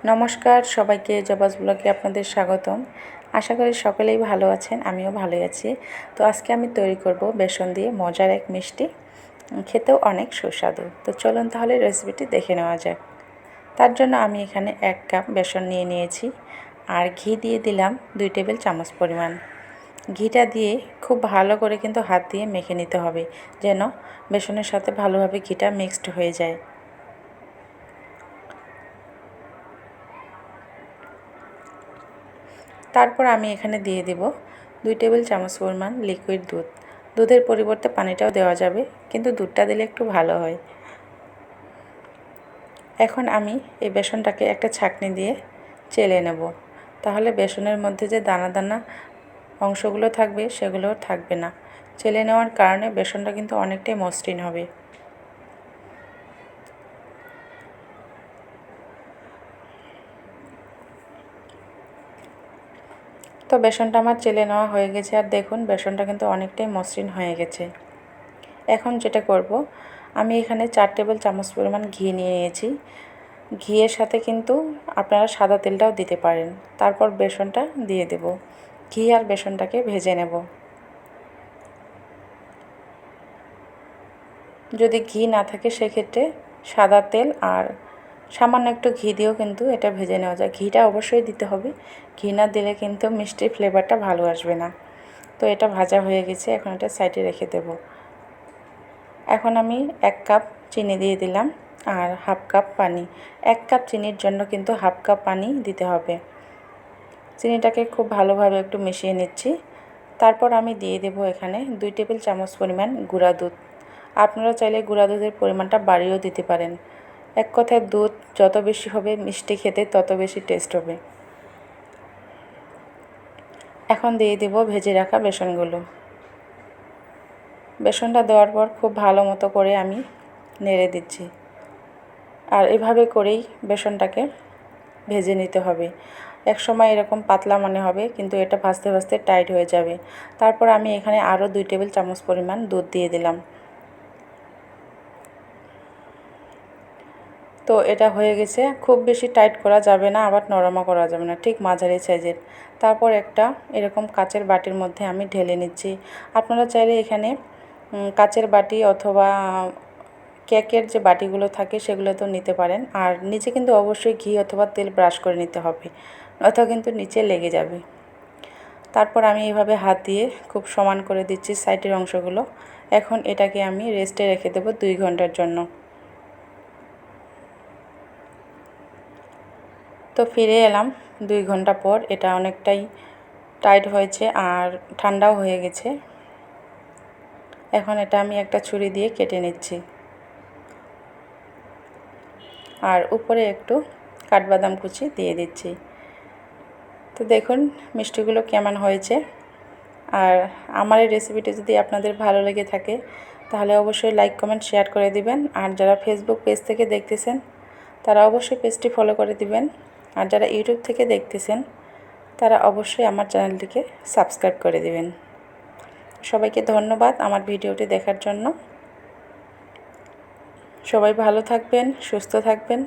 নমস্কার সবাইকে জবাস ব্লগে আপনাদের স্বাগতম। আশা করি সকলেই ভালো আছেন, আমিও ভালোই আছি। তো আজকে আমি তৈরি করব বেসন দিয়ে মজার এক মিষ্টি, খেতেও অনেক সুস্বাদু। তো চলুন তাহলে রেসিপিটি দেখে নেওয়া যাক। তার জন্য আমি এখানে 1 কাপ বেসন নিয়েছি আর ঘি দিয়ে দিলাম 2 টেবিল চামচ পরিমাণ। ঘিটা দিয়ে খুব ভালো করে কিন্তু হাত দিয়ে মেখে নিতে হবে, যেন বেসনের সাথে ভালোভাবে ঘিটা মিক্সড হয়ে যায়। তারপর আমি এখানে দিয়ে দেব 2 টেবিল চামচ পরিমাণ লিকুইড দুধ। দুধের পরিবর্তে পানিটাও দেওয়া যাবে, কিন্তু দুধটা দিলে একটু ভালো হয়। এখন আমি এই বেসনটাকে একটা ছাঁকনি দিয়ে চেলে নেব, তাহলে বেসনের মধ্যে যে দানা দানা অংশগুলো থাকবে সেগুলো থাকবে না। চেলে নেওয়ার কারণে বেসনটা কিন্তু অনেকটাই মসৃণ হবে। তো বেসনটা আমার চেলে নেওয়া হয়ে গেছে, আর দেখুন বেসনটা কিন্তু অনেকটাই মসৃণ হয়ে গেছে। এখন যেটা করব, আমি এখানে 4 টেবিল চামচ পরিমাণ ঘি নিয়েছি। ঘিয়ের সাথে কিন্তু আপনারা সাদা তেলটাও দিতে পারেন। তারপর বেসনটা দিয়ে দেব। ঘি আর বেসনটাকে ভেজে নেব। যদি ঘি না থাকে সেক্ষেত্রে সাদা তেল আর সামান্য একটু ঘি দিয়েও কিন্তু এটা ভেজে নেওয়া যায়। ঘিটা অবশ্যই দিতে হবে, ঘি না দিলে কিন্তু মিষ্টির ফ্লেভারটা ভালো আসবে না। তো এটা ভাজা হয়ে গেছে, এখন এটা সাইডে রেখে দেব। এখন আমি 1 কাপ চিনি দিয়ে দিলাম আর হাফ কাপ পানি। 1 কাপ চিনির জন্য কিন্তু হাফ কাপ পানি দিতে হবে। চিনিটাকে খুব ভালোভাবে একটু মিশিয়ে নিচ্ছি। তারপর আমি দিয়ে দেব এখানে 2 টেবিল চামচ পরিমাণ গুঁড়া দুধ। আপনারা চাইলে গুঁড়া দুধের পরিমাণটা বাড়িয়েও দিতে পারেন। এক কথায় দুধ যত বেশি হবে মিষ্টি খেতে তত বেশি টেস্ট হবে। এখন দিয়ে দেব ভেজে রাখা বেসনগুলো। বেসনটা দেওয়ার পর খুব ভালো মতো করে আমি নেড়ে দিচ্ছি, আর এভাবে করেই বেসনটাকে ভেজে নিতে হবে। এক সময় এরকম পাতলা মনে হবে, কিন্তু এটা ভাজতে ভাজতে টাইট হয়ে যাবে। তারপর আমি এখানে আরও 2 টেবিল চামচ পরিমাণ দুধ দিয়ে দিলাম। তো এটা হয়ে গেছে। খুব বেশি টাইট করা যাবে না, আবার নরমও করা যাবে না, ঠিক মাঝারি সাইজের। তারপর একটা এরকম কাচের বাটির মধ্যে আমি ঢেলে নিচ্ছি। আপনারা চাইলে এখানে কাচের বাটি অথবা কেকের যে বাটিগুলো থাকে সেগুলোতেও নিতে পারেন। আর নিচে কিন্তু অবশ্যই ঘি অথবা তেল ব্রাশ করে নিতে হবে, নয়তো কিন্তু নিচে লেগে যাবে। তারপর আমি এভাবে হাত দিয়ে খুব সমান করে দিচ্ছি সাইডের অংশগুলো। এখন এটাকে আমি রেস্টে রেখে দেব 2 ঘন্টার জন্য। তো ফিরে এলাম 2 ঘন্টা পর। এটা অনেকটাই টাইট হয়েছে আর ঠান্ডাও হয়ে গেছে। এখন এটা আমি একটা ছুরি দিয়ে কেটে নিচ্ছি, আর উপরে একটু কাঠবাদাম কুচি দিয়ে দিচ্ছি। তো দেখুন মিষ্টিগুলো কেমন হয়েছে। আর আমার এই রেসিপিটি যদি আপনাদের ভালো লেগে থাকে তাহলে অবশ্যই লাইক কমেন্ট শেয়ার করে দিবেন। আর যারা ফেসবুক পেজ থেকে দেখতেছেন তারা অবশ্যই পেজটি ফলো করে দিবেন। আর যারা ইউটিউব থেকে দেখতেছেন তারা অবশ্যই আমার চ্যানেলটিকে সাবস্ক্রাইব করে দিবেন। সবাইকে ধন্যবাদ আমার ভিডিওটি দেখার জন্য। সবাই ভালো থাকবেন, সুস্থ থাকবেন।